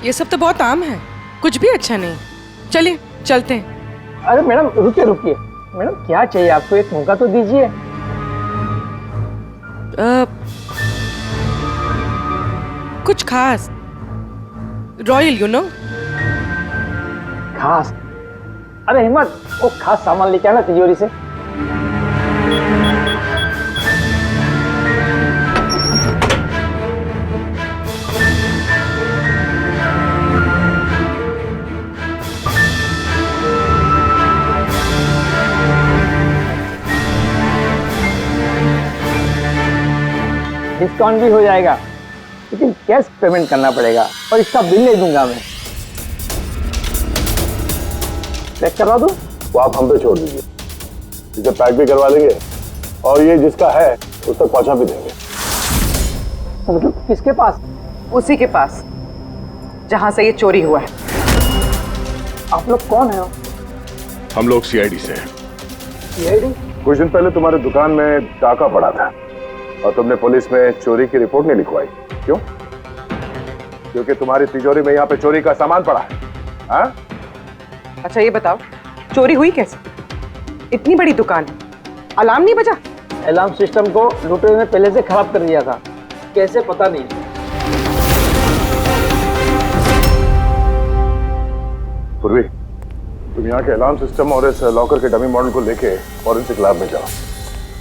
ये सब तो बहुत आम है, कुछ भी अच्छा नहीं। चलिए चलते हैं। अरे मैडम रुकिए रुकिए, मैडम क्या चाहिए आपको, एक मौका तो दीजिए। कुछ खास, रॉयल यू नो। खास? अरे हिम्मत, वो खास सामान लेके आना तिजोरी से। डिस्काउंट भी हो जाएगा, लेकिन कैश पेमेंट करना पड़ेगा और इसका बिल नहीं दूंगा मैं। पैक करवा दूं? वो आप हम पे छोड़ दीजिए, इसे पैक भी करवा देंगे और ये जिसका है उस तक पहुंचा भी देंगे। तो मतलब किसके पास? उसी के पास जहां से ये चोरी हुआ है। आप लोग कौन है? हम लोग सीआईडी से हैं। सीआईडी? कुछ दिन पहले तुम्हारी दुकान में डाका पड़ा था और तुमने पुलिस में चोरी की रिपोर्ट नहीं लिखवाई, क्यों? क्योंकि तुम्हारी तिजोरी में यहाँ पे चोरी का सामान पड़ा है। हाँ? अच्छा ये बताओ, चोरी हुई कैसे? इतनी बड़ी दुकान, अलार्म नहीं बजा? अलार्म सिस्टम को लुटेरे ने पहले से खराब कर दिया था, कैसे पता नहीं। पूर्वी, तुम यहाँ के अलार्म सिस्टम और इस लॉकर के डमी मॉडल को लेके फॉरेंसिक लैब में जाओ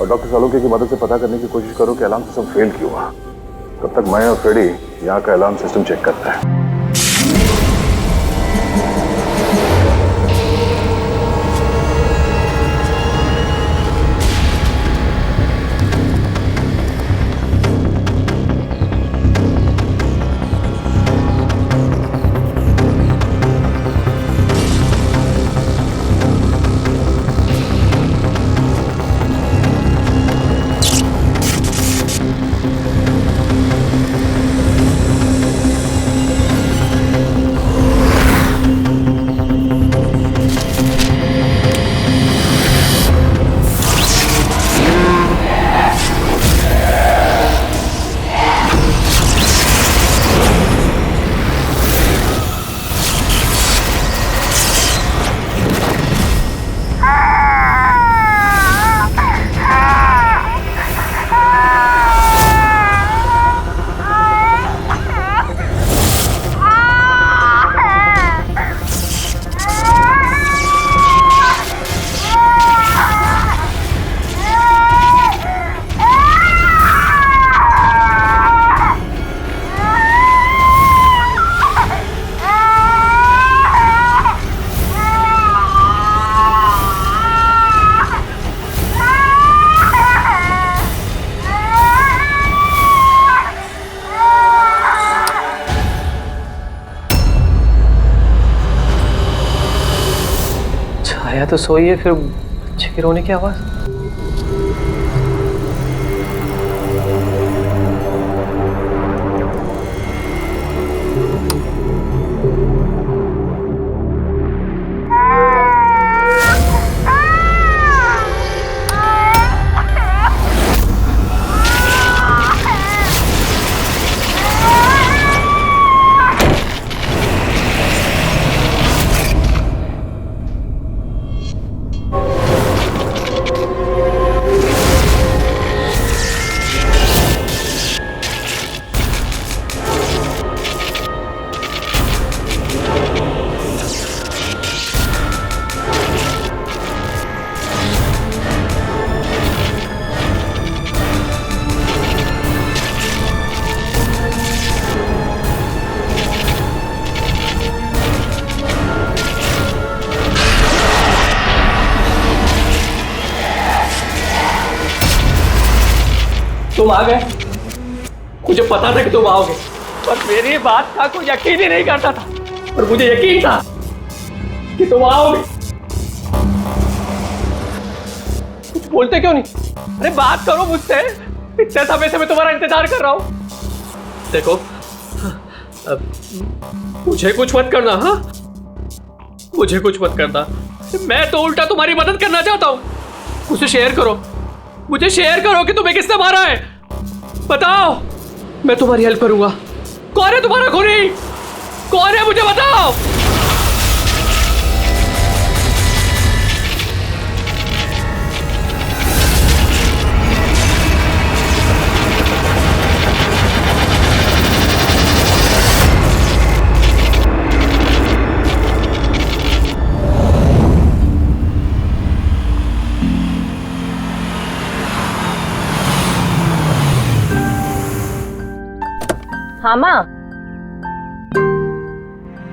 और डॉक्टर सालुके की मदद से पता करने की कोशिश करो कि अलार्म सिस्टम फेल क्यों हुआ। तब तक मैं और फ्रेडी यहाँ का अलार्म सिस्टम चेक करते हैं। छाया तो सोई है, फिर बच्चे के रोने की आवाज। तुम आ गए, मुझे पता था कि तुम आओगे, पर मेरी बात का कोई यकीन ही नहीं करता था, और मुझे यकीन था कि तुम आओगे। कुछ बोलते क्यों नहीं? अरे बात करो मुझसे, इतने समय से मैं तुम्हारा इंतजार कर रहा हूं। देखो, मुझे कुछ मत करना। हाँ, मुझे कुछ मत करना, मैं तो उल्टा तुम्हारी मदद करना चाहता हूं। मुझे शेयर करो, मुझे शेयर करो कि तुम्हें किसने मारा है, बताओ, मैं तुम्हारी हेल्प करूंगा। कौन है तुम्हारा खूनी? कौन है मुझे बताओ। हाँ माँ।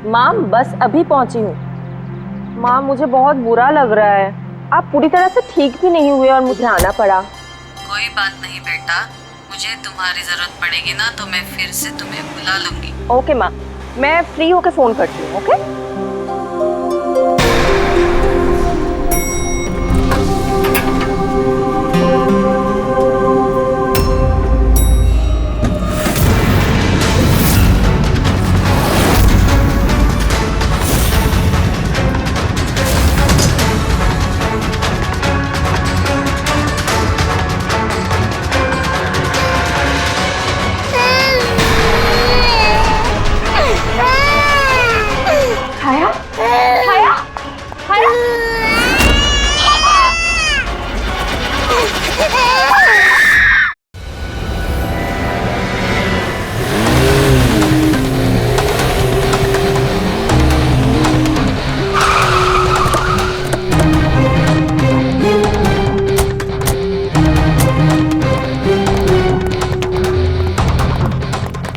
माँ बस अभी पहुंची हूँ। माँ मुझे बहुत बुरा लग रहा है। आप पूरी तरह से ठीक भी नहीं हुए और मुझे आना पड़ा। कोई बात नहीं बेटा, मुझे तुम्हारी जरूरत पड़ेगी ना तो मैं फिर से तुम्हें बुला लूंगी। ओके माँ, मैं फ्री होके फोन करती हूँ। ओके।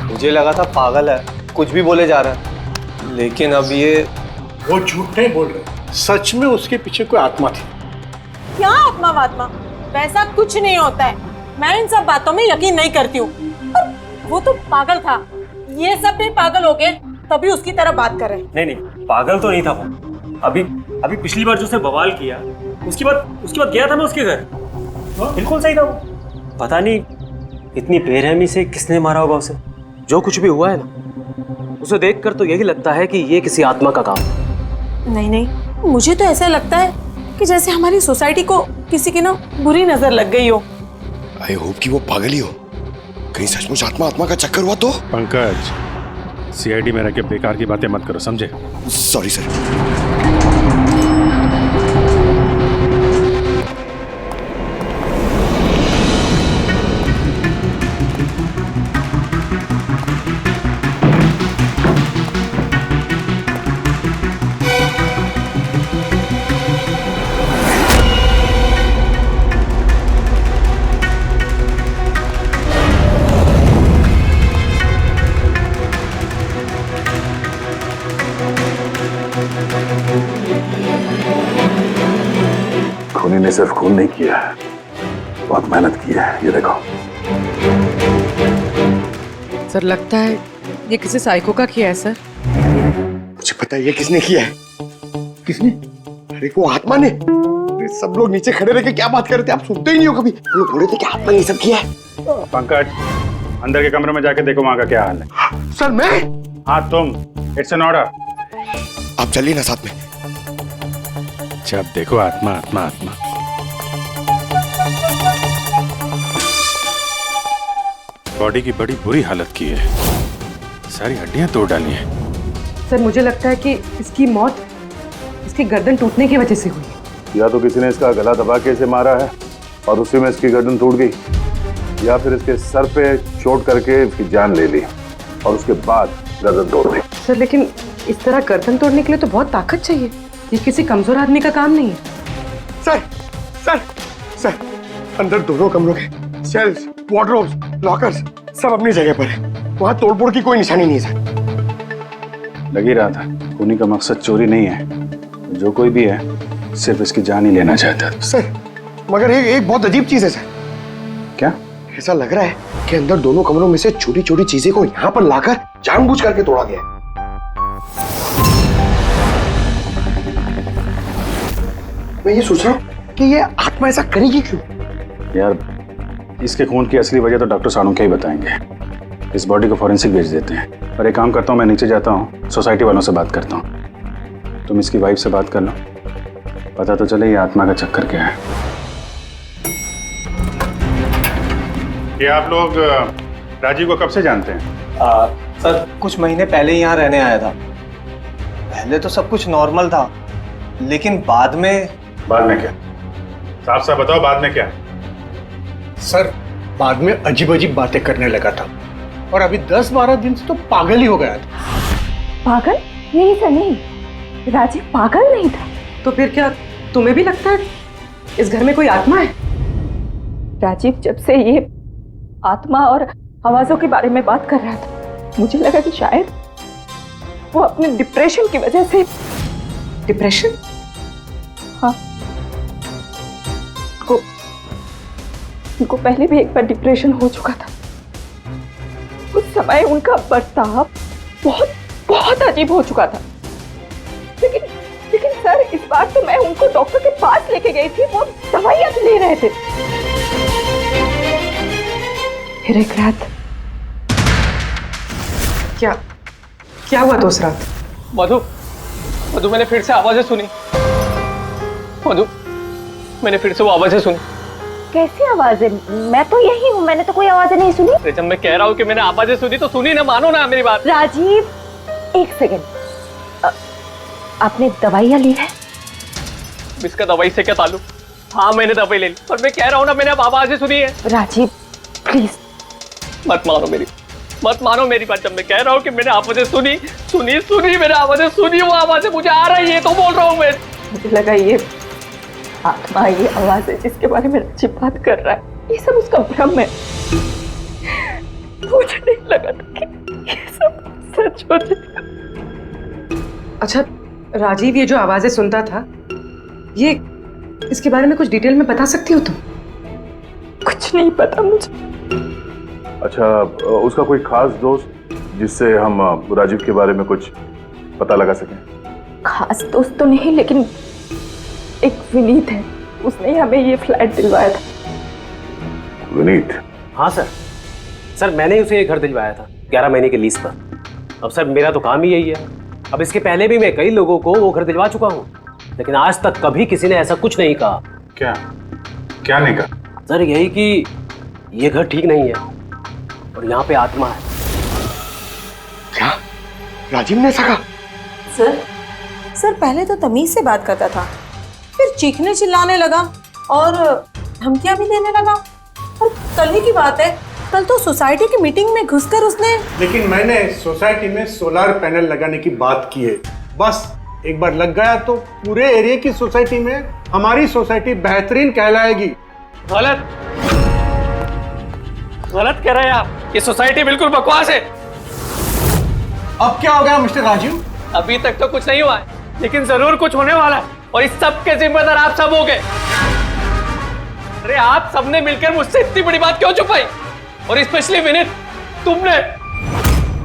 मुझे लगा था पागल है, कुछ भी बोले जा रहा है, लेकिन अब ये वो झूठ नहीं बोल रहे, सच में उसके पीछे कोई आत्मा थी। क्या आत्मा वात्मा? वैसा कुछ नहीं होता है। मैं इन सब बातों में यकीन नहीं करती हूँ। वो तो पागल था, ये सब भी पागल हो गए तभी उसकी तरह बात कर रहे हैं। नहीं नहीं, पागल तो नहीं था वो। अभी पिछली बार जो उसने बवाल किया, उसके बाद गया था मैं उसके घर, बिल्कुल सही था वो। पता नहीं इतनी बेरहमी से किसने मारा होगा उसे। जो कुछ भी हुआ है ना, उसे देखकर तो यही लगता है कि ये किसी आत्मा का काम है। नहीं नहीं, मुझे तो ऐसा लगता है कि जैसे हमारी सोसाइटी को किसी की ना बुरी नजर लग गई हो। आई होप कि वो पागल ही हो, कहीं सचमुच आत्मा का चक्कर हुआ तो। पंकज, सीआईडी में रह के बेकार की बातें मत करो, समझे? Sorry sir. खूनी ने सिर्फ खून नहीं किया, बहुत मेहनत की है। ये देखो सर, लगता है ये किसी साइको का किया है सर। मुझे पता है ये किसने किया है। किसने? अरे वो आत्मा ने। अरे सब लोग नीचे खड़े रह के क्या बात कर रहे थे, आप सुनते ही नहीं हो कभी। वो लोग बोल रहे थे कि आत्मा ने ये सब किया है। पंकज, अंदर के कमरे में जाके देखो वहां का क्या हाल है। सर मैं? हाँ तुम, इट्स एन ऑर्डर। आप चलिए ना साथ में। जब देखो आत्मा आत्मा आत्मा। बॉडी की बड़ी बुरी हालत की है, सारी हड्डियां तोड़ डाली हैं। सर, मुझे लगता है कि इसकी मौत इसकी गर्दन टूटने की वजह से हुई है। या तो किसी ने इसका गला दबा के इसे मारा है और उसी में इसकी गर्दन टूट गई, या फिर इसके सर पे चोट करके इसकी जान ले ली और उसके बाद गर्दन तोड़ दी। सर, लेकिन इस तरह गर्दन तोड़ने के लिए तो बहुत ताकत चाहिए। ये किसी कमजोर आदमी का काम नहीं है। सर सर सर, अंदर दोनों कमरों के सेल्स, वार्डरोब्स, लॉकर्स सब अपनी जगह पर है। वहां तोड़फोड़ की कोई निशानी नहीं है सर। लग ही रहा था, खूनी का मकसद चोरी नहीं है, जो कोई भी है सिर्फ इसकी जान ही लेना चाहता था। सर मगर एक बहुत अजीब चीज है सर। क्या? ऐसा लग रहा है कि अंदर दोनों कमरों में से छोटी छोटी चीजें को यहाँ पर लाकर जानबूझ करके तोड़ा गया है। मैं ये सोच रहा हूँ कि ये आत्मा ऐसा करेगी क्यों? यार, इसके खून की असली वजह तो डॉक्टर साणुक्या ही बताएंगे। इस बॉडी को फॉरेंसिक भेज देते हैं। और एक काम करता हूँ, मैं नीचे जाता हूँ, सोसाइटी वालों से बात करता हूँ। तुम इसकी वाइफ से बात कर लो, पता तो चले ये आत्मा का चक्कर क्या है। ये आप लोग राजीव को कब से जानते हैं? सर कुछ महीने पहले ही यहाँ रहने आया था। पहले तो सब कुछ नॉर्मल था, लेकिन बाद में क्या? साफ साफ बताओ, बाद में क्या? सर बाद में अजीब अजीब बातें करने लगा था और अभी 10-12 दिन से तो पागल ही हो गया था। पागल? नहीं सर नहीं, राजीव पागल नहीं था। तो फिर क्या तुम्हें भी लगता है इस घर में कोई आत्मा है? राजीव जब से ये आत्मा और आवाजों के बारे में बात कर रहा था, मुझे लगा कि शायद वो अपने डिप्रेशन की वजह से। डिप्रेशन? हाँ, उनको पहले भी एक बार डिप्रेशन हो चुका था। उस समय उनका बर्ताव बहुत बहुत अजीब हो चुका था। लेकिन सर इस बार तो मैं उनको डॉक्टर के पास लेके गई थी, वो दवाइयां ले रहे थे। फिर एक रात क्या हुआ दोस्त रात? मधु, मैंने फिर से आवाजें सुनी। मधु, मैंने फिर से वो आवाजें सुनी। कैसी आवाजें? मैं तो यही हूँ, मैंने तो कोई आवाजें नहीं सुनी। जब मैं कह रहा हूँ कि मैंने आवाजें सुनी तो सुनी ना, मानो ना मेरी बात। राजीव एक सेकंड, आपने दवाइयाँ ली है? इसका दवाई से क्या ताल्लुक? हाँ मैंने दवाई ले ली, पर मैं कह रहा हूँ ना मैंने अब आवाजें सुनी है। राजीव प्लीज मत मानो मेरी बात। जब मैं कह रहा हूँ कि मैंने आवाजें सुनी, मैंने आवाजें सुनी, वो आवाजें मुझे आ रही है तो बोल रहा हूँ मैं। मुझे लगा ये आत्मा, ये आवाज है जिसके बारे में राजीव बात कर रहा है, ये सब उसका भ्रम है। मुझे नहीं लगा था कि ये सब सच हो जाएगा। अच्छा राजीव, ये जो आवाजें सुनता था, ये इसके बारे में कुछ डिटेल में बता सकती हो तुम? कुछ नहीं पता मुझे। अच्छा, उसका कोई खास दोस्त जिससे हम राजीव के बारे में कुछ पता लगा सकें? खास दोस्त तो नहीं, लेकिन एक विनीत है, उसने हमें ये फ्लैट दिलवाया था। विनीत? हाँ सर मैंने उसे ये घर दिलवाया था 11 महीने के लीज पर। अब सर मेरा तो काम ही यही है। अब इसके पहले भी मैं कई लोगों को वो घर दिलवा चुका हूँ, लेकिन आज तक कभी किसी ने ऐसा कुछ नहीं कहा। क्या नहीं कहा? सर यही कि ये घर ठीक नहीं है और यहाँ पे आत्मा है। क्या राजीव ने ऐसा कहा? सर पहले तो तमीज से बात करता था, फिर चीखने चिल्लाने लगा और धमकियां भी देने लगा। और कल ही की बात है, कल तो सोसाइटी की मीटिंग में घुसकर उसने। लेकिन मैंने सोसाइटी में सोलर पैनल लगाने की बात की है। बस एक बार लग गया तो पूरे एरिया की सोसाइटी में हमारी सोसाइटी बेहतरीन कहलाएगी। गलत कह रहे हैं आप। ये सोसाइटी बिल्कुल बकवास है। अब क्या हो गया मिस्टर राजीव? अभी तक तो कुछ नहीं हुआ है, लेकिन जरूर कुछ होने वाला है और इस सब के जिम्मेदार आप सब हो गए। अरे आप सबने मिलकर मुझसे इतनी बड़ी बात क्यों छुपाई? और स्पेशली विनीत, तुमने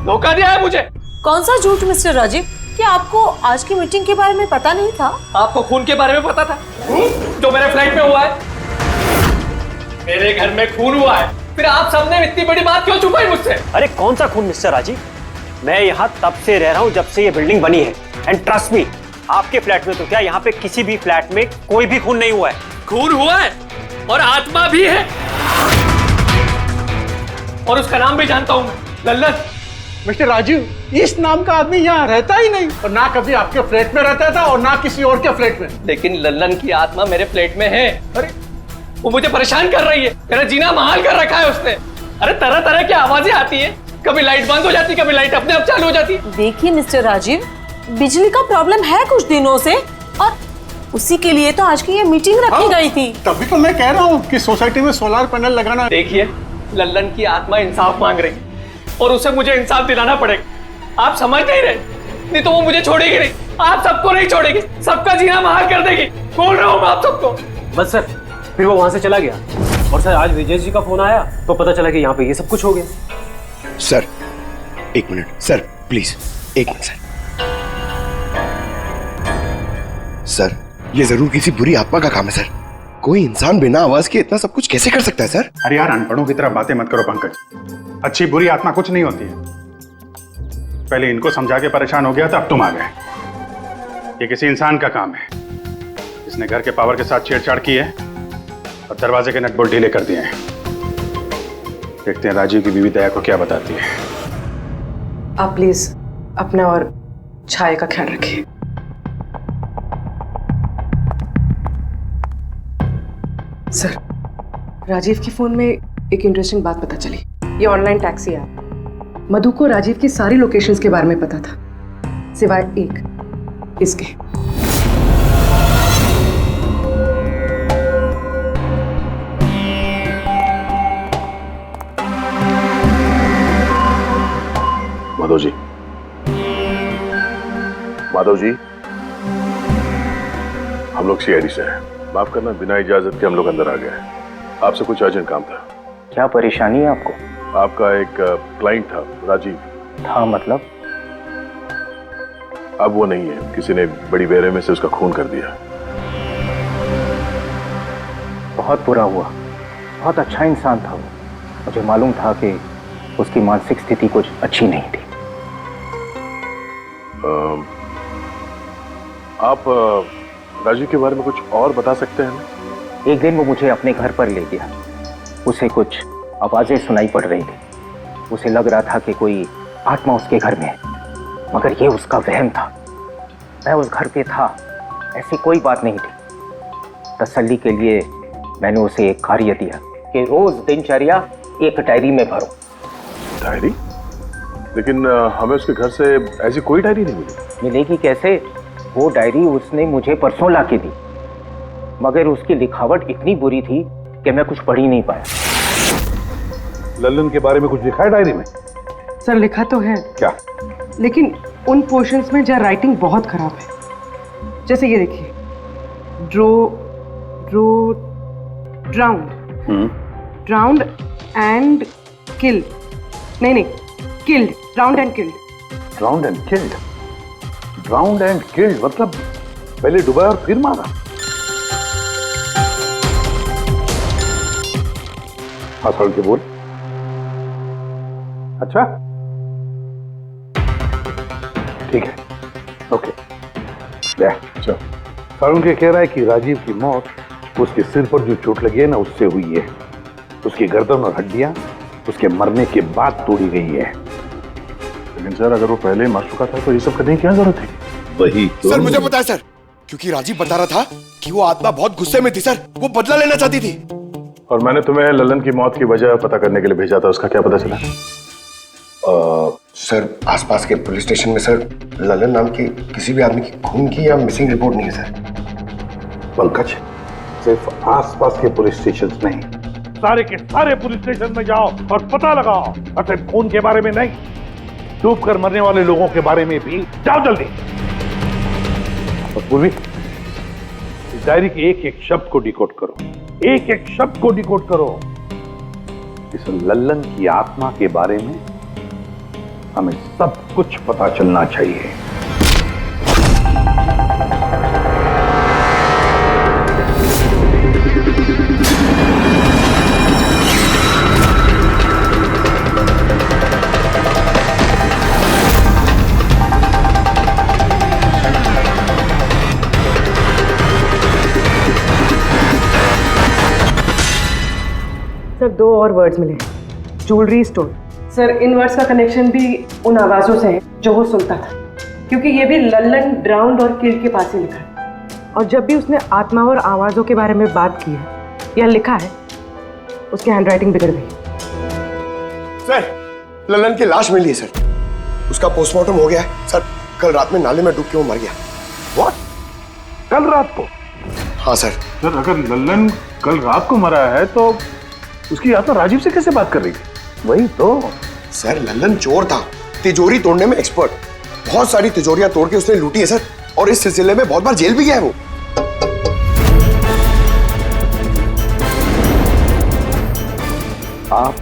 धोखा दिया है मुझे। कौन सा झूठ मिस्टर राजीव? क्या आपको आज की मीटिंग के बारे में पता नहीं था? आपको खून के बारे में पता था जो मेरे फ्लैट में हुआ है? मेरे घर में खून हुआ है, फिर आप सबने इतनी बड़ी बात क्यों छुपाई मुझसे? अरे कौन सा खून मिस्टर राजीव? मैं यहाँ तब से रह रहा हूँ जब से ये बिल्डिंग बनी है, एंड ट्रस्ट मी, आपके फ्लैट में तो क्या, यहाँ पे किसी भी फ्लैट में कोई भी खून नहीं हुआ है। खून हुआ है और आत्मा भी है, और उसका नाम भी जानता हूँ, लल्लन। मिस्टर राजीव, इस नाम का आदमी यहाँ रहता ही नहीं, और ना कभी आपके फ्लैट में रहता था और ना किसी और के फ्लैट में। लेकिन लल्लन की आत्मा मेरे फ्लैट में है। अरे वो मुझे परेशान कर रही है, मेरा जीना महाल कर रखा है उसने। अरे तरह तरह की आवाजें आती है, कभी लाइट बंद हो जाती, कभी लाइट अपने आप चालू हो जाती। देखिए मिस्टर राजीव, बिजली का प्रॉब्लम है कुछ दिनों से, और उसी के लिए तो आज की ये मीटिंग रखी गई थी। तभी तो मैं कह रहा हूँ कि सोसाइटी में सोलर पैनल लगाना। देखिए, लल्लन की आत्मा इंसाफ मांग रही है और उसे मुझे इंसाफ दिलाना पड़ेगा। आप समझ नहीं रहे, नहीं तो वो मुझे छोड़ेगी नहीं। आप सबको नहीं छोड़ेगी, सबका जीना महाल कर देगी। बोल रहा हूँ मैं आप सबको। बस सर, फिर वो वहां से चला गया और सर आज विजय जी का फोन आया तो पता चला कि यहाँ पे ये सब कुछ हो गया। सर एक मिनट सर, प्लीज एक मिनट सर। सर ये जरूर किसी बुरी आत्मा का काम है सर। कोई इंसान बिना आवाज के इतना सब कुछ कैसे कर सकता है सर? अरे यार, अनपढ़ों की तरह बातें मत करो पंकज। अच्छी बुरी आत्मा कुछ नहीं होती है। पहले इनको समझा के परेशान हो गया था, अब तुम आ गए। ये किसी इंसान का काम है, इसने घर के पावर के साथ छेड़छाड़ की है और दरवाजे के नट बोल्ट ढीले कर दिए हैं। देखते हैं राजीव की बीवी दया को क्या बताती है। आप प्लीज अपना और छाया का ख्याल रखिए। सर, राजीव के फोन में एक इंटरेस्टिंग बात पता चली। ये ऑनलाइन टैक्सी ऐप, मधु को राजीव की सारी लोकेशंस के बारे में पता था, सिवाय एक, इसके। माधव जी, माधव जी, हम लोग सीआईडी से हैं। माफ करना, बिना इजाजत के हम लोग अंदर आ गए हैं। आपसे कुछ अर्जेंट काम था। क्या परेशानी है आपको? आपका एक क्लाइंट था, राजीव। था मतलब? अब वो नहीं है, किसी ने बड़ी बेरहमी से उसका खून कर दिया। बहुत बुरा हुआ। बहुत अच्छा इंसान था वो। मुझे मालूम था कि उसकी मानसिक स्थिति कुछ अच्छी नहीं थी। आप राजीव के बारे में कुछ और बता सकते हैं? एक दिन वो मुझे अपने घर पर ले गया। उसे कुछ आवाजें सुनाई पड़ रही थी। उसे लग रहा था कि कोई आत्मा उसके घर में है, मगर ये उसका वहम था। मैं उस घर पे था, ऐसी कोई बात नहीं थी। तसल्ली के लिए मैंने उसे एक कार्य दिया कि रोज दिनचर्या एक डायरी में भरो। डायरी? लेकिन हमें उसके घर से ऐसी कोई डायरी नहीं मिली। मिलेगी कैसे? वो डायरी उसने मुझे परसों ला के दी, मगर उसकी लिखावट इतनी बुरी थी कि मैं कुछ पढ़ ही नहीं पाया। लल्लन के बारे में कुछ लिखा है डायरी में? सर, लिखा तो है। क्या? लेकिन उन पोर्शंस में जहाँ राइटिंग बहुत खराब है। जैसे ये देखिए, ड्राउंड एंड किल। नहीं, killed, drowned and killed. Drowned and killed? Drowned and killed मतलब पहले डुबाया और फिर मारा? हाँ, सड़ के बोल। अच्छा, ठीक है, ओके। अच्छा, सारुण के कह रहा है कि राजीव की मौत उसके सिर पर जो चोट लगी है ना, उससे हुई है। उसकी गर्दन और हड्डियां उसके मरने के बाद तोड़ी गई है। लेकिन सर, अगर वो पहले मर चुका था तो ये सब करने की क्या जरूरत है? वही तो। सर, मुझे पता है सर, क्योंकि राजीव बता रहा था कि वो आत्मा बहुत गुस्से में थी सर, वो बदला लेना चाहती थी। और मैंने तुम्हें लल्लन की मौत की वजह पता करने के लिए भेजा था, उसका क्या पता चला? सर, आसपास के पुलिस स्टेशन में सर लल्लन नाम के किसी भी आदमी की खून की या मिसिंग रिपोर्ट नहीं है सर। पंकज, सिर्फ आसपास के पुलिस स्टेशन नहीं, सारे के सारे पुलिस स्टेशन में जाओ और पता लगाओ। और सिर्फ खून के बारे में नहीं, डूब कर मरने वाले लोगों के बारे में भी जाओ जल्दी। और पूर्वी, इस डायरी के एक एक शब्द को डिकोड करो, एक एक शब्द को डिकोड करो। इस लल्लन की आत्मा के बारे में हमें सब कुछ पता चलना चाहिए। सर, 2 और वर्ड्स मिले, ज्वेलरी स्टोर। सर, इन वर्ड्स का कनेक्शन भी उन आवाज़ों से है जो वो सुनता था, क्योंकि ये भी लल्लन, ड्राउंड और किल के पास ही लिखा है। और जब भी उसने आत्मा और आवाज़ों के बारे में बात की है या लिखा है, उसकी हैंडराइटिंग बिगड़ गई। सर, लल्लन की लाश मिली है सर, उसका पोस्टमार्टम हो गया है सर। कल रात में नाले में डूब के वो मर गया। व्हाट? कल रात को? हाँ सर। सर, अगर लल्लन कल रात को मरा है तो उसकी आत्मा राजीव से कैसे बात कर रही थी? वही तो सर, लल्लन चोर था, तिजोरी तोड़ने में एक्सपर्ट। बहुत सारी तिजोरियां तोड़ के उसने लूटी है सर, और इस सिलसिले में बहुत बार जेल भी गया है वो। आप?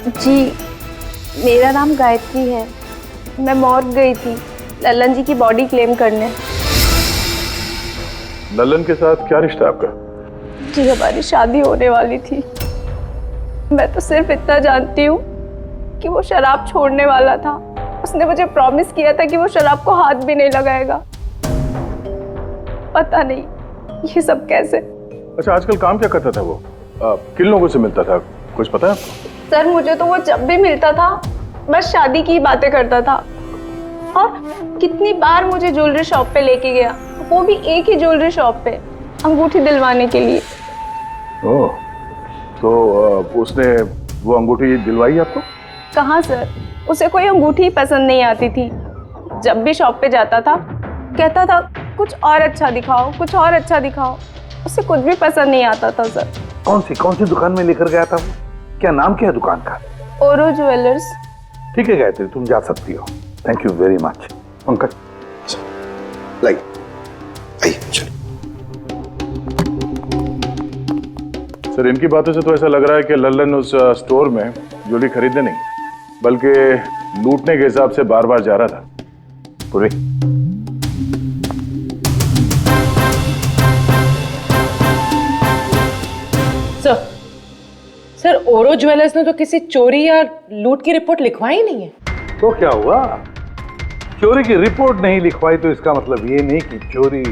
जी, मेरा नाम गायत्री है। मैं मॉर्ग गई थी लल्लन जी की बॉडी क्लेम करने। लल्लन के साथ क्या रिश्ता है आपका? जी, हमारी शादी होने वाली थी। मैं तो सिर्फ इतना जानती हूँ कि वो शराब छोड़ने वाला था। उसने मुझे प्रॉमिस किया था कि वो शराब को हाथ भी नहीं लगाएगा। पता नहीं ये सब कैसे। अच्छा, आजकल काम क्या करता था वो? किन लोगों से मिलता था, कुछ पता है आपको? सर, मुझे तो वो जब भी मिलता था बस शादी की बातें करता था। और कितनी बार मुझे ज्वेलरी शॉप पे लेके गया, वो भी एक ही ज्वेलरी शॉप पे, अंगूठी दिलवाने के लिए। ओह, तो उसने वो अंगूठी दिलवाई आपको? कहाँ सर, उसे कोई अंगूठी पसंद नहीं आती थी। जब भी शॉप पे जाता था कहता था कुछ और अच्छा दिखाओ, कुछ और अच्छा दिखाओ। उसे कुछ भी पसंद नहीं आता था सर। कौन सी दुकान में लेकर गया था वो? क्या नाम क्या है दुकान का? ओरो ज्वेलर्स। ठीक है गायत्री, तुम जा सकती हो। Thank you very much. Pankaj लाइए, आइए चलो। सर, इनकी बातों से तो ऐसा लग रहा है कि लल्लन उस स्टोर में ज्वेलरी खरीदने नहीं बल्कि लूटने के हिसाब से बार बार जा रहा था। पूरी सर, ओरो ज्वेलर्स ने तो किसी चोरी या लूट की रिपोर्ट लिखवाई नहीं है। तो क्या हुआ? चोरी की रिपोर्ट नहीं लिखवाई तो इसका मतलब ये नहीं कि चोरी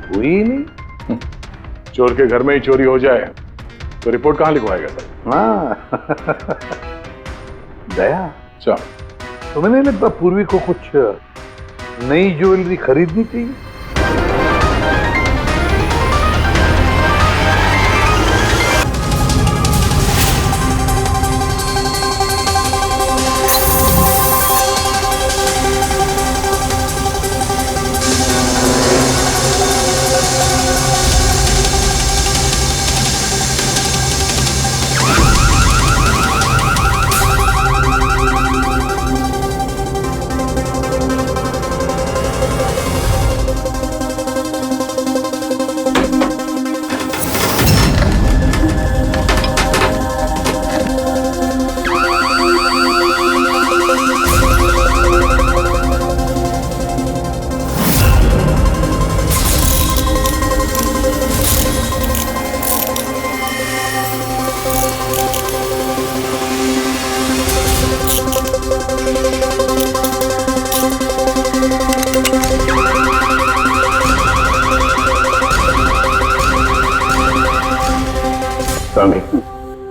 हुई ही नहीं। चोर के घर में ही चोरी हो जाए तो रिपोर्ट कहाँ लिखवाएगा सर? हाँ दया, अच्छा, तुम्हें नहीं लगता पूर्वी को कुछ नई ज्वेलरी खरीदनी चाहिए?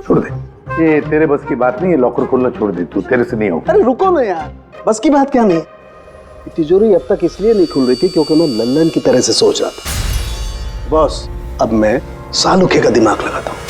छोड़ दे, ये तेरे बस की बात नहीं है। लॉकर खोलना छोड़ दे, तू तेरे से नहीं होगा। अरे रुको ना यार, बस की बात क्या नहीं। तिजोरी अब तक इसलिए नहीं खुल रही थी क्योंकि मैं लल्लन की तरह से सोच रहा था। बॉस, अब मैं सालुखे का दिमाग लगाता हूं।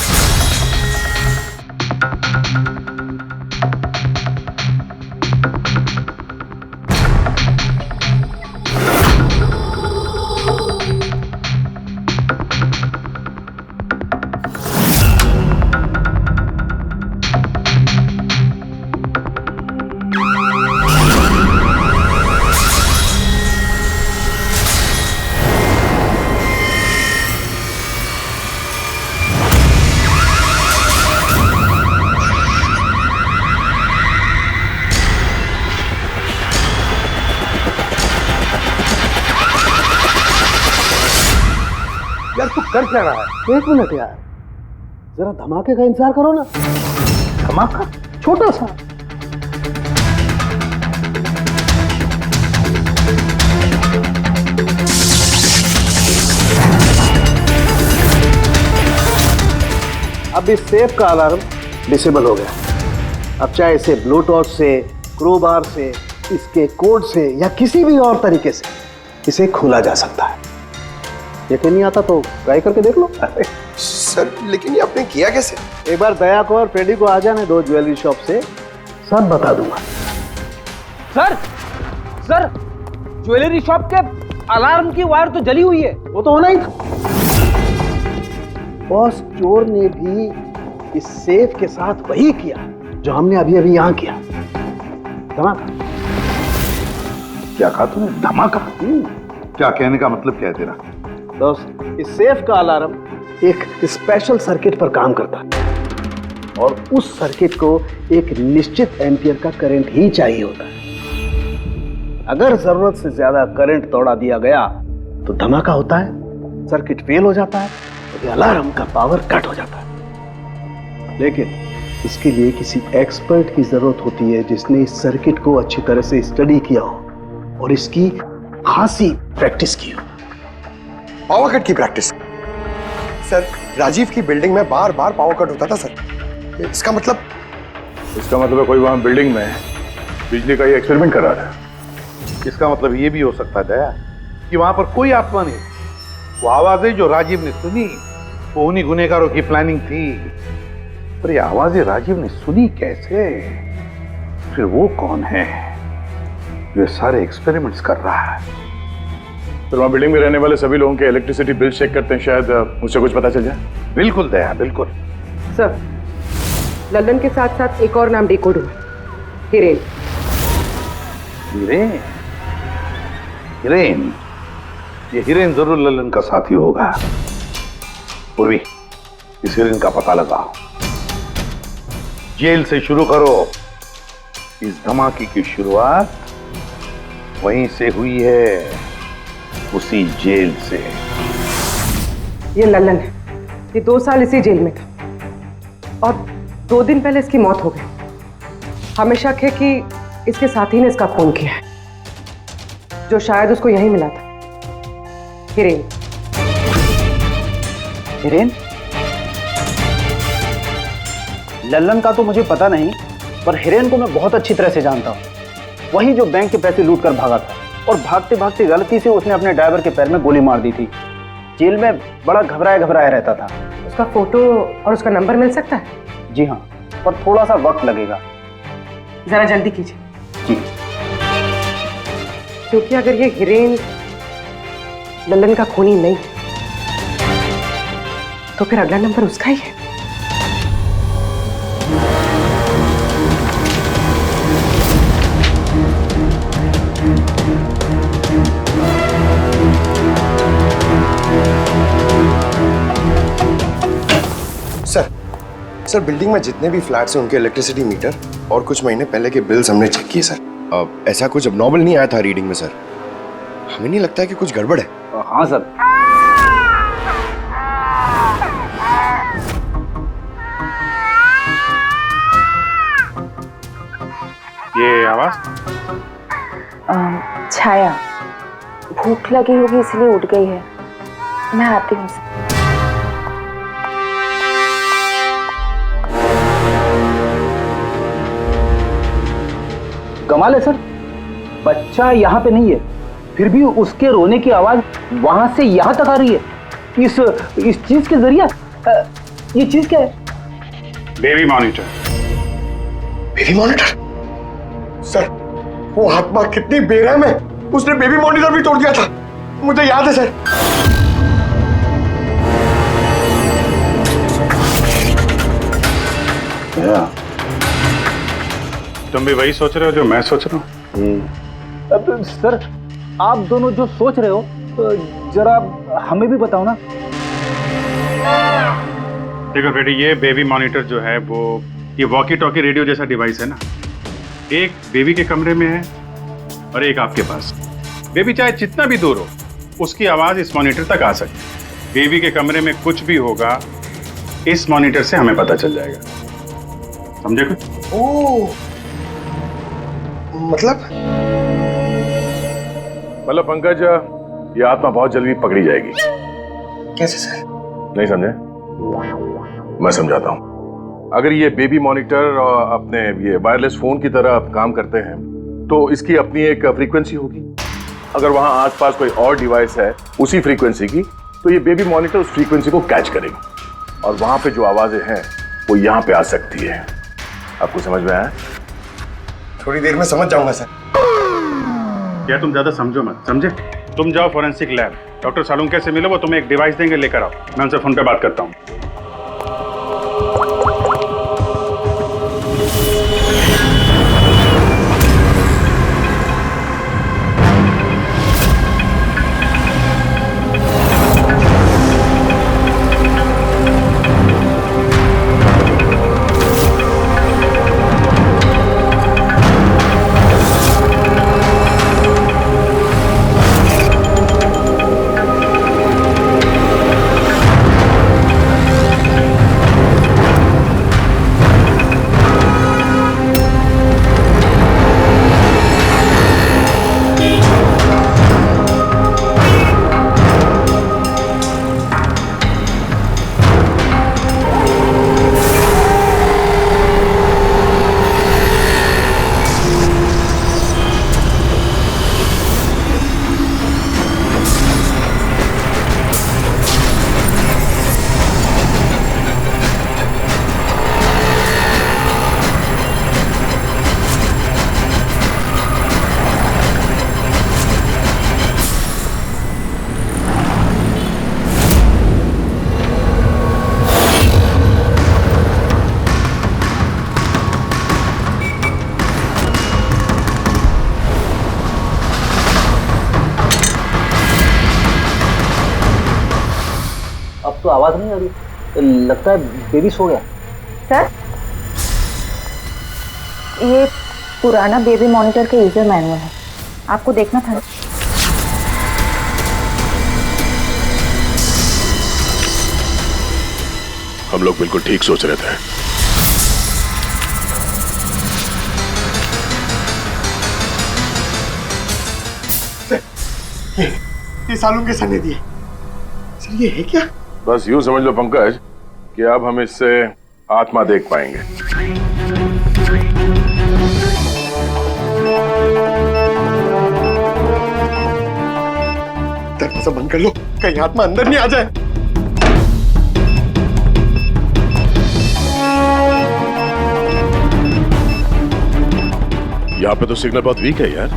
यार तू कर क्या रहा है? एक मिनट यार, जरा धमाके का इंतजार करो ना। धमाका? छोटा सा। अब इस सेफ का अलार्म डिसेबल हो गया। अब चाहे इसे ब्लूटूथ से, क्रोबार से, इसके कोड से या किसी भी और तरीके से इसे खोला जा सकता है। यकीन नहीं आता तो ट्राई करके देख लो। सर, लेकिन ये आपने किया कैसे? एक बार दया को और फ्रेडी को आ जाने दो ज्वेलरी शॉप से, सब बता दूंगा। सर, ज्वेलरी शॉप के अलार्म की वायर तो जली हुई है। वो तो होना ही था। बॉस, चोर ने भी इस सेफ के साथ वही किया जो हमने अभी अभी यहां किया। धमाका। क्या कहा तूने? धमाका? क्या कहने का मतलब क्या है तेरा? दोस्त, इस सेफ का अलार्म एक स्पेशल सर्किट पर काम करता है और उस सर्किट को एक निश्चित एम्पियर का करंट ही चाहिए होता है। अगर जरूरत से ज्यादा करंट दौड़ा दिया गया तो धमाका होता है, सर्किट फेल हो जाता है और अलार्म का पावर कट हो जाता है। लेकिन इसके लिए किसी एक्सपर्ट की जरूरत होती है जिसने इस सर्किट को अच्छी तरह से स्टडी किया हो और इसकी खासी प्रैक्टिस की हो। पावर कट की प्रैक्टिस? सर, राजीव की बिल्डिंग में बार बार पावर कट होता था सर। इसका मतलब कोई वहां बिल्डिंग में बिजली का ये एक्सपेरिमेंट कर रहा था। इसका मतलब ये भी हो सकता है दया कि वहां पर कोई आत्मा नहीं, वो आवाजें जो राजीव ने सुनी वो उन्हीं गुनहगारों की प्लानिंग थी। पर ये आवाजें राजीव ने सुनी कैसे? फिर वो कौन है जो ये सारे एक्सपेरिमेंट्स कर रहा है? फिर वहां बिल्डिंग में रहने वाले सभी लोगों के इलेक्ट्रिसिटी बिल चेक करते हैं, शायद मुझसे कुछ पता चल जाए। बिल्कुल दया, बिल्कुल। सर, लल्लन के साथ साथ एक और नाम डिकोड हुआ, हिरेन। हिरेन? हिरेन? ये हिरेन जरूर लल्लन का साथी होगा। पूर्वी, इस हिरेन का पता लगाओ, जेल से शुरू करो। इस धमाके की शुरुआत वहीं से हुई है, उसी जेल से। ये लल्लन है, ये 2 साल इसी जेल में था और 2 दिन पहले इसकी मौत हो गई। हमें शक है कि इसके साथी ने इसका खून किया है, जो शायद उसको यहीं मिला था। हिरेन। हिरेन? लल्लन का तो मुझे पता नहीं, पर हिरेन को मैं बहुत अच्छी तरह से जानता हूँ। वही जो बैंक के पैसे लूट कर भागा था और भागते भागते गलती से उसने अपने ड्राइवर के पैर में गोली मार दी थी। जेल में बड़ा घबराया घबराया रहता था। उसका फोटो और उसका नंबर मिल सकता है? जी हाँ, पर थोड़ा सा वक्त लगेगा। जरा जल्दी कीजिए। जी। क्योंकि अगर ये हिरेन लल्लन का खूनी नहीं तो फिर अगला नंबर उसका ही है। सर, बिल्डिंग में जितने भी फ्लैट्स हैं उनके इलेक्ट्रिसिटी मीटर और कुछ महीने पहले के बिल्स हमने चेक किए सर। ऐसा कुछ अबनॉर्मल नहीं आया था रीडिंग में सर। हमें नहीं लगता है कि कुछ गड़बड़ है। हाँ सर। ये आवाज? छाया, भूख लगी होगी इसलिए उठ गई है। मैं आती हूँ। कमाल है सर, बच्चा यहाँ पे नहीं है, फिर भी उसके रोने की आवाज वहां से यहाँ तक आ रही है। इस चीज के जरिए ये चीज क्या है? Baby monitor. Baby monitor? Sir, वो आत्मा कितनी बेरहम है, उसने बेबी मॉनिटर भी तोड़ दिया था, मुझे याद है सर। तुम भी वही सोच रहे हो जो मैं सोच रहा हूँ? अब सर, आप दोनों जो सोच रहे हो जरा हमें भी बताओ ना। देखो बेटी, ये बेबी मॉनिटर जो है वो ये वॉकी टॉकी रेडियो जैसा डिवाइस है ना। एक बेबी के कमरे में है और एक आपके पास। बेबी चाहे जितना भी दूर हो, उसकी आवाज इस मॉनिटर तक आ सकती है। बेबी के कमरे में कुछ भी होगा, इस मॉनिटर से हमें पता चल जाएगा। समझे कुछ? ओह, मतलब पंकज, ये आत्मा बहुत जल्दी पकड़ी जाएगी। कैसे सर? नहीं समझे? मैं समझाता हूं। अगर ये बेबी मॉनिटर अपने ये वायरलेस फोन की तरह काम करते हैं तो इसकी अपनी एक फ्रीक्वेंसी होगी। अगर वहां आसपास कोई और डिवाइस है उसी फ्रीक्वेंसी की, तो ये बेबी मॉनिटर उस फ्रीक्वेंसी को कैच करेगी और वहां पे जो आवाजें हैं वो यहां पे आ सकती है। आपको समझ में आया? थोड़ी देर में समझ जाऊंगा सर। क्या तुम ज्यादा समझो मत, समझे? तुम जाओ फॉरेंसिक लैब, डॉक्टर सालुंके से मिलो, वो तुम्हें एक डिवाइस देंगे, लेकर आओ। मैं उनसे फोन पे बात करता हूँ। आवाज नहीं आ रही। लगता है बेबी सो गया। सर, ये पुराना बेबी मॉनिटर का यूजर मैनुअल है, आपको देखना था। हम लोग बिल्कुल ठीक सोच रहे थे। ये सालून के सर ने दिए। सर ये है क्या? बस यूं समझ लो पंकज कि अब हम इससे आत्मा देख पाएंगे। दरवाजा बंद कर लो, कहीं आत्मा अंदर नहीं आ जाए। यहाँ पे तो सिग्नल बहुत वीक है यार।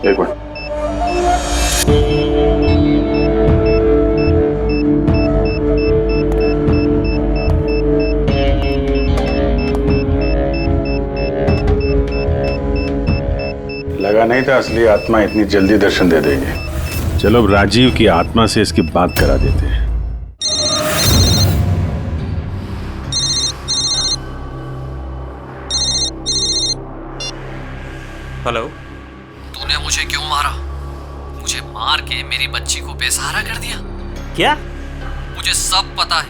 एक मिनट। लगा नहीं था असली आत्मा इतनी जल्दी दर्शन दे देगी। चलो अब राजीव की आत्मा से इसकी बात करा देते हैं। हेलो। तूने मुझे क्यों मारा? मुझे मार के मेरी बच्ची को बेसहारा कर दिया। क्या? मुझे सब पता है।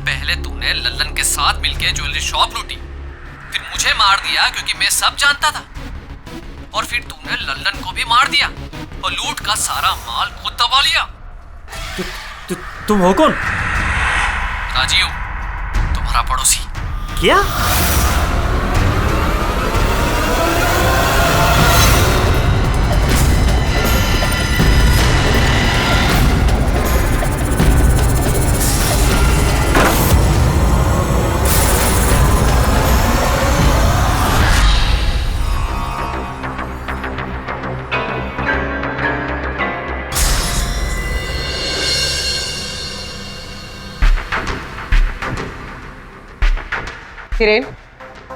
पहले तूने लल्लन के साथ मिलके ज्वेलरी शॉप लूटी, फिर मुझे मार दिया क्योंकि मैं सब जानता था, और फिर तूने लल्लन को भी मार दिया और लूट का सारा माल खुद दबा लिया। तुम हो कौन? राजीव, तुम्हारा पड़ोसी। क्या? हिरेन,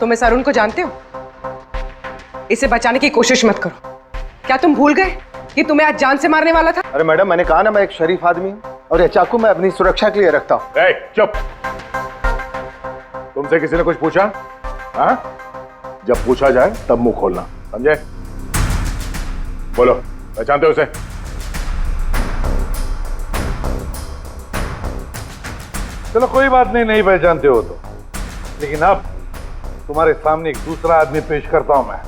तुम इस अरुण को जानते हो? इसे बचाने की कोशिश मत करो। क्या तुम भूल गए कि तुम्हें आज जान से मारने वाला था? अरे मैडम, मैंने कहा ना मैं एक शरीफ आदमी हूँ, और ये चाकू मैं अपनी सुरक्षा के लिए रखता हूँ। चुप। तुमसे किसी ने कुछ पूछा? हाँ? जब पूछा जाए तब मुंह खोलना, समझे? बोलो, पहचानते हो उसे? चलो कोई बात नहीं, नहीं पहचानते हो तो, लेकिन अब तुम्हारे सामने एक दूसरा आदमी पेश करता हूं मैं।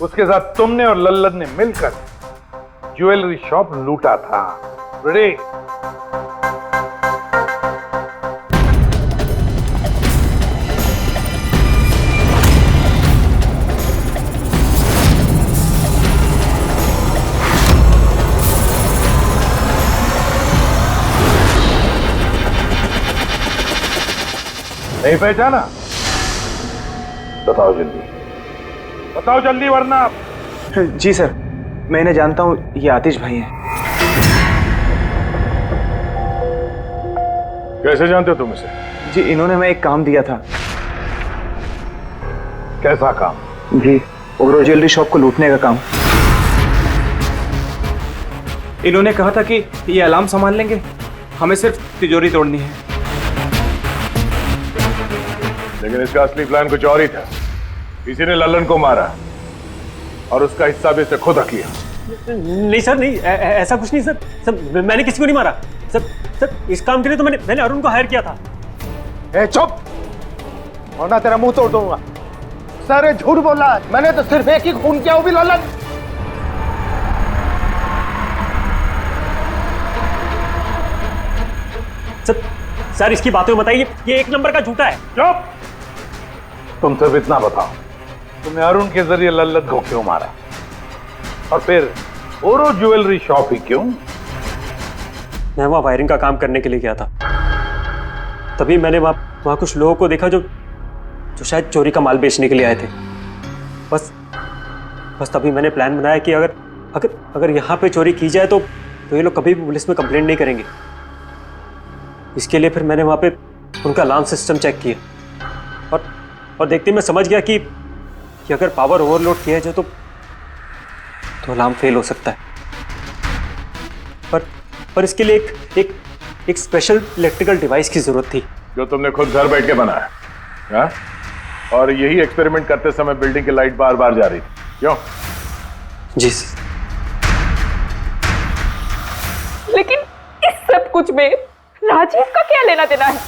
उसके साथ तुमने और लल्लन ने मिलकर ज्वेलरी शॉप लूटा था। रेडी? नहीं पहचाना? बताओ जल्दी, बताओ जल्दी, वरना। जी सर, मैं इन्हें जानता हूँ, ये आतिश भाई हैं। कैसे जानते हो तुम इसे? जी, इन्होंने हमें एक काम दिया था। कैसा काम? जी, ओग्रो ज्वेलरी शॉप को लूटने का काम। इन्होंने कहा था कि ये अलार्म संभाल लेंगे, हमें सिर्फ तिजोरी तोड़नी है। लेकिन इसका असली प्लान कुछ और ही था। किसी ने लल्लन को मारा और उसका हिस्सा भी इसे खुद रख लिया। नहीं सर, नहीं, ऐसा कुछ नहीं सर। सर, मैंने किसी को नहीं मारा। सर, इस काम के लिए तो मैंने अरुण को हायर किया था। ए चुप, वरना तेरा मुंह तोड़ दूंगा। सर, झूठ बोला, मैंने तो सिर्फ एक ही खून किया, वो भी लल्लन। सर, इसकी बातें बताइए, ये एक नंबर का झूठा है। चुप। तुम सिर्फ इतना बताओ, तुमने अरुण के जरिए लल्लन को क्यों मारा, और फिर ओरो ज्वेलरी शॉप ही क्यों? मैं वहां वायरिंग का काम करने के लिए गया था। तभी मैंने वहां कुछ लोगों को देखा जो शायद चोरी का माल बेचने के लिए आए थे। बस तभी मैंने प्लान बनाया कि अगर यहाँ पे चोरी की जाए तो ये लोग कभी भी पुलिस में कंप्लेंट नहीं करेंगे। इसके लिए फिर मैंने वहाँ पे उनका अलार्म सिस्टम चेक किया, और देखते मैं समझ गया कि अगर पावर ओवरलोड किया जाए तो अलार्म फेल हो सकता है। और इसके लिए एक स्पेशल इलेक्ट्रिकल डिवाइस की जरूरत थी जो तुमने खुद घर बैठ के बनाया, हाँ? और यही एक्सपेरिमेंट करते समय बिल्डिंग की लाइट बार बार जा रही थी, क्यों? जी। लेकिन इस सब कुछ में राजीव का क्या लेना देना है?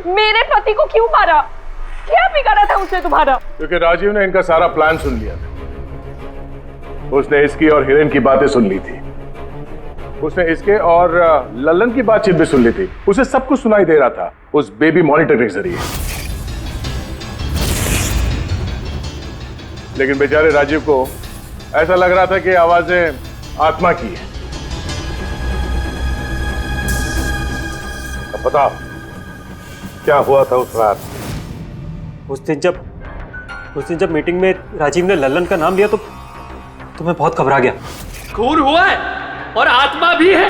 मेरे पति को क्यों मारा? क्या बिगाड़ा था उसने तुम्हारा? क्योंकि राजीव ने इनका सारा प्लान सुन लिया था। उसने इसकी और हिरेन की बातें सुन ली थी। उसने इसके और लल्लन की बातचीत भी सुन ली थी। उसे सब कुछ सुनाई दे रहा था उस बेबी मॉनिटर के जरिए। लेकिन बेचारे राजीव को ऐसा लग रहा था कि आवाजें आत्मा की है। अब बताओ क्या हुआ था उस रात? उस दिन जब मीटिंग में राजीव ने लल्लन का नाम लिया तो मैं बहुत घबरा गया। खून हुआ है और आत्मा भी है,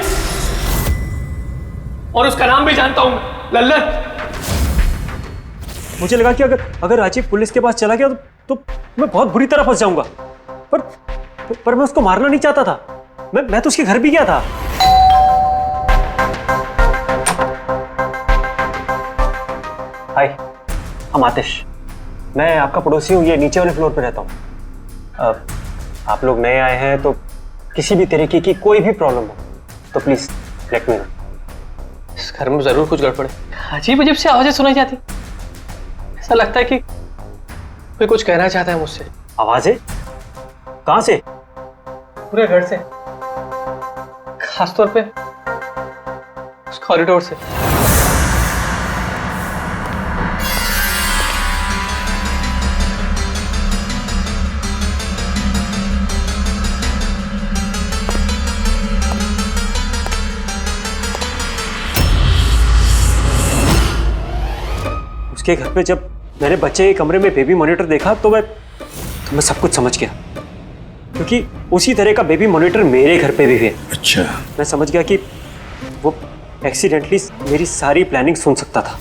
और उसका नाम भी जानता हूं, लल्लन। मुझे लगा कि अगर राजीव पुलिस के पास चला गया तो मैं बहुत बुरी तरह फंस जाऊंगा। पर मैं उसको मारना नहीं चाहता था। मैं तो उसके घर भी गया था। हाय, हम आतिश। मैं आपका पड़ोसी हूँ, ये नीचे वाले फ्लोर पे रहता हूँ। आप लोग नए आए हैं तो किसी भी तरीके की कोई भी प्रॉब्लम हो तो प्लीज लेट मी नो। इस घर में जरूर कुछ गड़बड़ है। अजीब अजीब सी आवाजें सुनाई जाती। ऐसा लगता है कि कोई कुछ कहना चाहता है मुझसे। आवाजें? कहां से? पूरे घर से, खासतौर पे उस कॉरिडोर से। उसके घर पे जब मैंने बच्चे के कमरे में बेबी मॉनिटर देखा तो मैं सब कुछ समझ गया, क्योंकि उसी तरह का बेबी मॉनिटर मेरे घर पे भी है। अच्छा। मैं समझ गया कि वो एक्सीडेंटली मेरी सारी प्लानिंग सुन सकता था,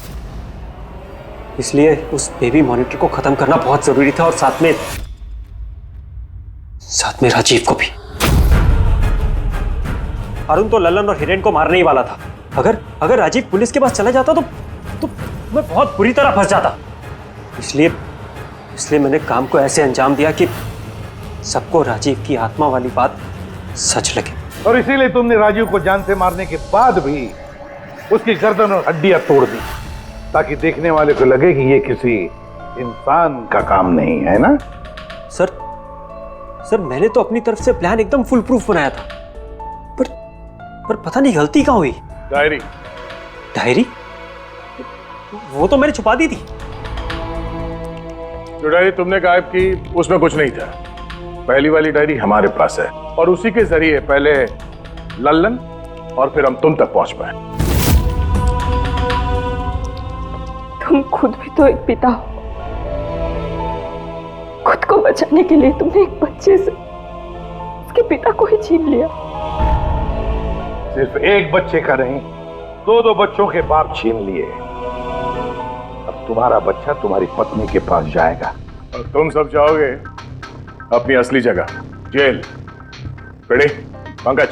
इसलिए उस बेबी मॉनिटर को खत्म करना बहुत जरूरी था, और साथ में राजीव को भी। अरुण तो लल्लन और हिरेन को मारने ही वाला था। अगर राजीव पुलिस के पास चला जाता तो मैं बहुत बुरी तरह फंस जाता। इसलिए मैंने काम को ऐसे अंजाम दिया कि सबको राजीव की आत्मा वाली बात सच लगे। और इसीलिए तुमने राजीव को जान से मारने के बाद भी उसकी गर्दन और हड्डियां तोड़ दी, ताकि देखने वाले को लगे कि ये किसी इंसान का काम नहीं है ना? सर मैंने तो अपनी तरफ से प्लान एकदम फुल प्रूफ बनाया था, पर पता नहीं गलती कहाँ हुई। डायरी? वो तो मैंने छुपा दी थी। जो डायरी तुमने गायब की उसमें कुछ नहीं था। पहली वाली डायरी हमारे पास है, और उसी के जरिए पहले लल्लन और फिर हम तुम तक पहुंच पाए। तुम खुद भी तो एक पिता हो। खुद को बचाने के लिए तुमने एक बच्चे से उसके पिता को ही छीन लिया। सिर्फ एक बच्चे का नहीं, दो बच्चों के बाप छीन लिए। अब तुम्हारा बच्चा तुम्हारी पत्नी के पास जाएगा और तुम सब जाओगे अपनी असली जगह, जेल। रेडी पंकज?